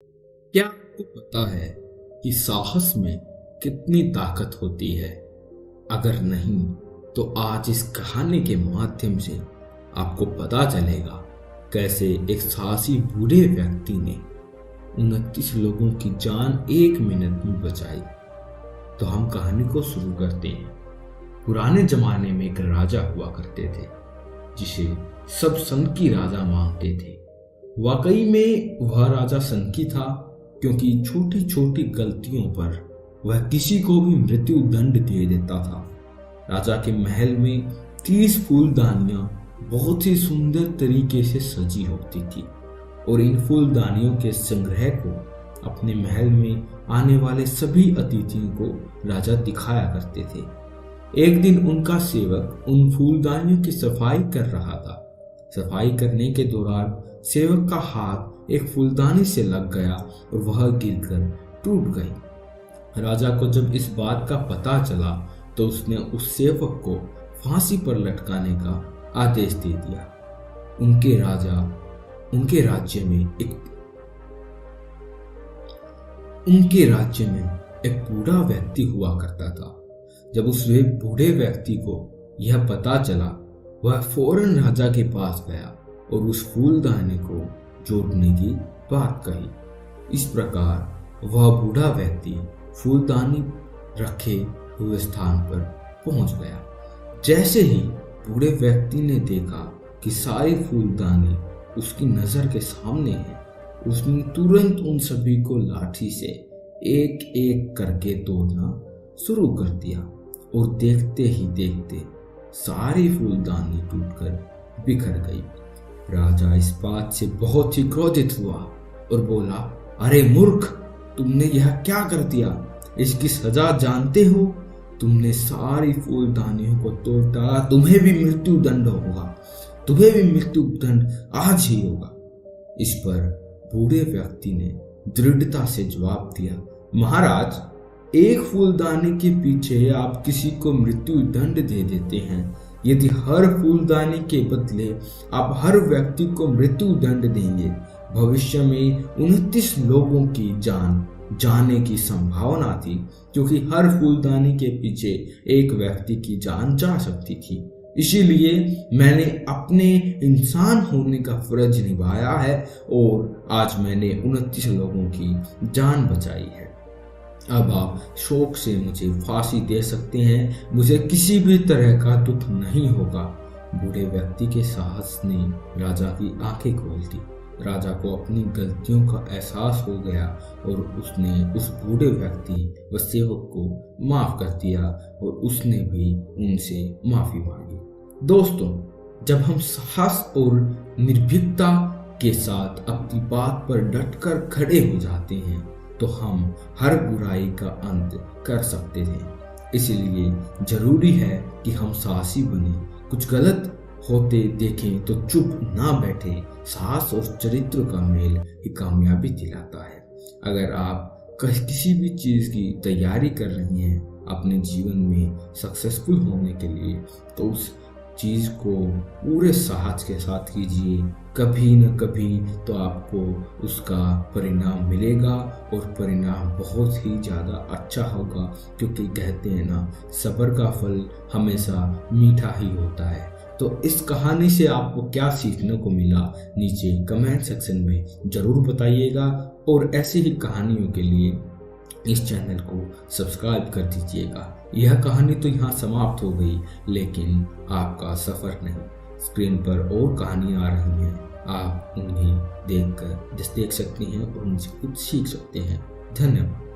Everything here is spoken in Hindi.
क्या आपको पता है कि साहस में कितनी ताकत होती है? अगर नहीं, तो आज इस कहानी के माध्यम से आपको पता चलेगा कैसे एक साहसी बूढ़े व्यक्ति ने 29 लोगों की जान 1 मिनट में बचाई। तो हम कहानी को शुरू करते हैं। पुराने जमाने में एक राजा हुआ करते थे जिसे सब सनकी राजा मानते थे। वाकई में वह राजा सनकी था, क्योंकि छोटी छोटी गलतियों पर वह किसी को भी मृत्यु दंड दे देता था। राजा के महल में 30 फूलदानियां बहुत ही सुंदर तरीके से सजी होती थी और इन फूलदानियों के संग्रह को अपने महल में आने वाले सभी अतिथियों को राजा दिखाया करते थे। एक दिन उनका सेवक उन फूलदानियों की सफाई कर रहा था। सफाई करने के दौरान सेवक का हाथ एक फूलदानी से लग गया और वह गिरकर टूट गई। राजा को जब इस बात का पता चला तो उसने उस सेवक को फांसी पर लटकाने का आदेश दे दिया। उनके राज्य में एक बूढ़ा व्यक्ति हुआ करता था। जब उस बूढ़े व्यक्ति को यह पता चला, वह फौरन राजा के पास गया और उस फूलदानी को जोड़ने की बात कही। इस प्रकार वह बूढ़ा व्यक्ति फूलदानी रखे हुए स्थान पर पहुंच गया। जैसे ही बूढ़े व्यक्ति ने देखा कि सारी फूलदानी उसकी नजर के सामने है, उसने तुरंत उन सभी को लाठी से एक एक करके तोड़ना शुरू कर दिया और देखते ही देखते सारी फूलदानी टूटकर बिखर गई। राजा इस बात से बहुत ही क्रोधित हुआ और बोला, अरे मूर्ख, तुमने यह क्या कर दिया? इसकी सजा जानते हो? तुमने सारी फूलदानियों को तोड़ डाला, तुम्हें भी मृत्यु दंड होगा, तुम्हें भी मृत्यु दंड आज ही होगा। इस पर बूढ़े व्यक्ति ने दृढ़ता से जवाब दिया, महाराज, एक फूलदानी के पीछे आप किसी को मृत्यु दंड दे देते हैं। यदि हर फूलदानी के बदले आप हर व्यक्ति को मृत्यु दंड देंगे, भविष्य में 29 लोगों की जान जाने की संभावना थी, क्योंकि हर फूलदानी के पीछे एक व्यक्ति की जान जा सकती थी। इसीलिए मैंने अपने इंसान होने का फर्ज निभाया है और आज मैंने 29 लोगों की जान बचाई है। अब आप शौक से मुझे फांसी दे सकते हैं, मुझे किसी भी तरह का दुख नहीं होगा। बूढ़े व्यक्ति के साहस ने राजा की आंखें खोल दी। राजा को अपनी गलतियों का एहसास हो गया और उसने उस बूढ़े व्यक्ति व सेवक को माफ कर दिया और उसने भी उनसे माफी मांगी। दोस्तों, जब हम साहस और निर्भीकता के साथ अपनी बात पर डटकर खड़े हो जाते हैं तो हम हर बुराई का अंत कर सकते हैं। इसलिए जरूरी है कि हम साहसी बने। कुछ गलत होते देखें तो चुप ना बैठे। साहस और चरित्र का मेल ही कामयाबी दिलाता है। अगर आप किसी भी चीज की तैयारी कर रही हैं अपने जीवन में सक्सेसफुल होने के लिए, तो उस चीज को पूरे साहस के साथ कीजिए। कभी न कभी तो आपको उसका परिणाम मिलेगा और परिणाम बहुत ही ज़्यादा अच्छा होगा, क्योंकि कहते हैं ना, सब्र का फल हमेशा मीठा ही होता है। तो इस कहानी से आपको क्या सीखने को मिला, नीचे कमेंट सेक्शन में ज़रूर बताइएगा और ऐसी ही कहानियों के लिए इस चैनल को सब्सक्राइब कर दीजिएगा। यह कहानी तो यहाँ समाप्त हो गई, लेकिन आपका सफ़र नहीं। स्क्रीन पर और कहानियाँ आ रही हैं, आप उन्हें देख सकते हैं और उनसे कुछ सीख सकते हैं। धन्यवाद।